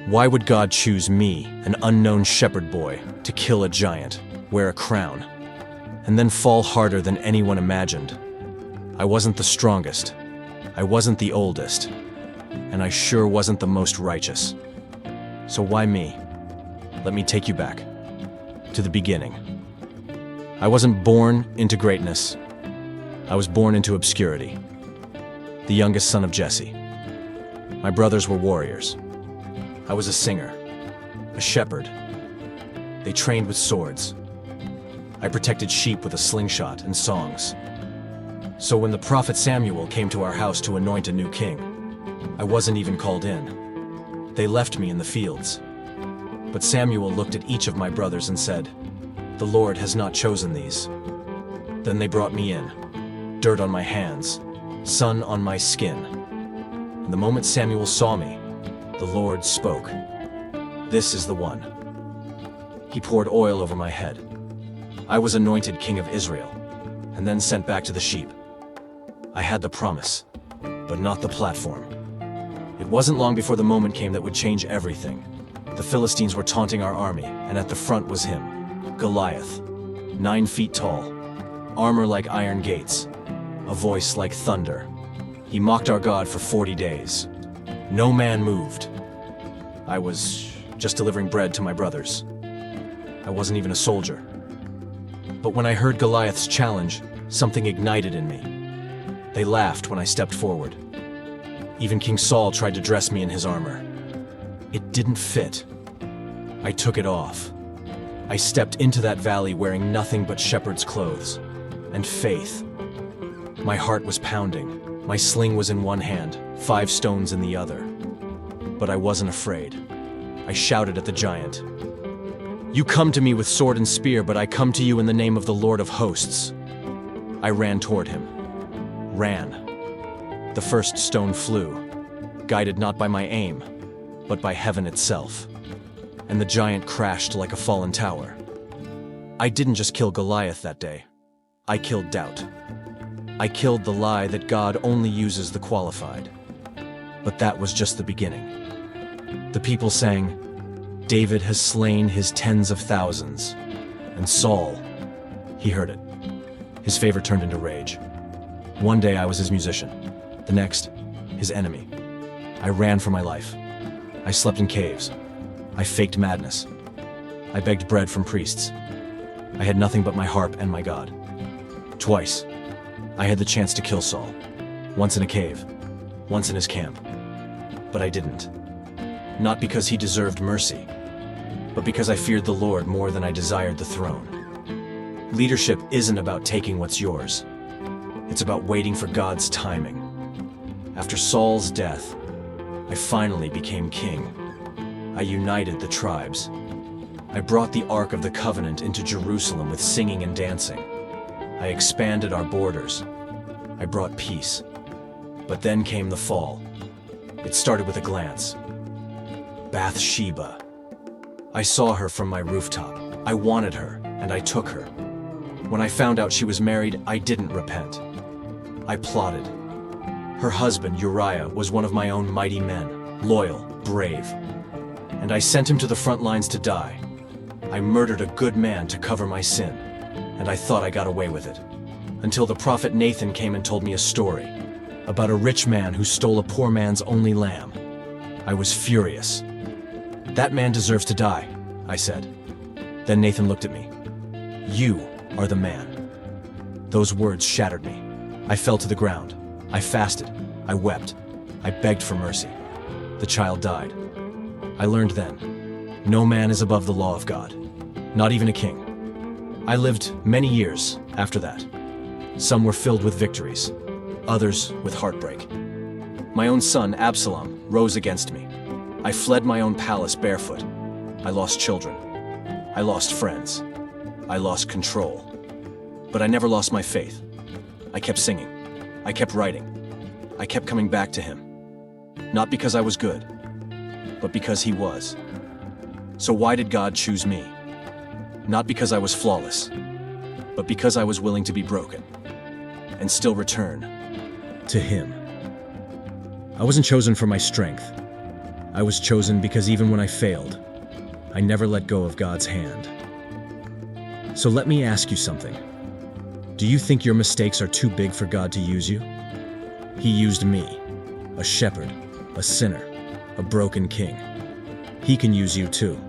Why would God choose me, an unknown shepherd boy, to kill a giant, wear a crown, and then fall harder than anyone imagined? I wasn't the strongest, I wasn't the oldest, and I sure wasn't the most righteous. So why me? Let me take you back to the beginning. I wasn't born into greatness. I was born into obscurity. The youngest son of Jesse. My brothers were warriors. I was a singer, a shepherd. They trained with swords. I protected sheep with a slingshot and songs. So when the prophet Samuel came to our house to anoint a new king, I wasn't even called in. They left me in the fields. But Samuel looked at each of my brothers and said, "The Lord has not chosen these." Then they brought me in, dirt on my hands, sun on my skin. And the moment Samuel saw me, the Lord spoke. "This is the one." He poured oil over my head. I was anointed king of Israel, and then sent back to the sheep. I had the promise, but not the platform. It wasn't long before the moment came that would change everything. The Philistines were taunting our army, and at the front was him, Goliath, 9 feet tall, armor like iron gates, a voice like thunder. He mocked our God for 40 days. No man moved. I was just delivering bread to my brothers. I wasn't even a soldier. But when I heard Goliath's challenge, something ignited in me. They laughed when I stepped forward. Even King Saul tried to dress me in his armor. It didn't fit. I took it off. I stepped into that valley wearing nothing but shepherd's clothes. And faith. My heart was pounding. My sling was in one hand, 5 stones in the other. But I wasn't afraid. I shouted at the giant. "You come to me with sword and spear, but I come to you in the name of the Lord of hosts." I ran toward him. Ran. The first stone flew, guided not by my aim, but by heaven itself. And the giant crashed like a fallen tower. I didn't just kill Goliath that day. I killed doubt. I killed the lie that God only uses the qualified. But that was just the beginning. The people sang, "David has slain his tens of thousands." And Saul, he heard it. His favor turned into rage. One day I was his musician. The next, his enemy. I ran for my life. I slept in caves. I faked madness. I begged bread from priests. I had nothing but my harp and my God. Twice, I had the chance to kill Saul. Once in a cave, once in his camp. But I didn't. Not because he deserved mercy, but because I feared the Lord more than I desired the throne. Leadership isn't about taking what's yours. It's about waiting for God's timing. After Saul's death, I finally became king. I united the tribes. I brought the Ark of the Covenant into Jerusalem with singing and dancing. I expanded our borders. I brought peace. But then came the fall. It started with a glance. Bathsheba. I saw her from my rooftop. I wanted her, and I took her. When I found out she was married, I didn't repent. I plotted. Her husband, Uriah, was one of my own mighty men, loyal, brave. And I sent him to the front lines to die. I murdered a good man to cover my sin, and I thought I got away with it. Until the prophet Nathan came and told me a story about a rich man who stole a poor man's only lamb. I was furious. "That man deserves to die," I said. Then Nathan looked at me. "You are the man." Those words shattered me. I fell to the ground. I fasted. I wept. I begged for mercy. The child died. I learned then, no man is above the law of God, not even a king. I lived many years after that. Some were filled with victories, others with heartbreak. My own son, Absalom, rose against me. I fled my own palace barefoot. I lost children. I lost friends. I lost control. But I never lost my faith. I kept singing. I kept writing. I kept coming back to him. Not because I was good, but because he was. So why did God choose me? Not because I was flawless, but because I was willing to be broken and still return to him. I wasn't chosen for my strength. I was chosen because even when I failed, I never let go of God's hand. So let me ask you something. Do you think your mistakes are too big for God to use you? He used me, a shepherd, a sinner, a broken king. He can use you too.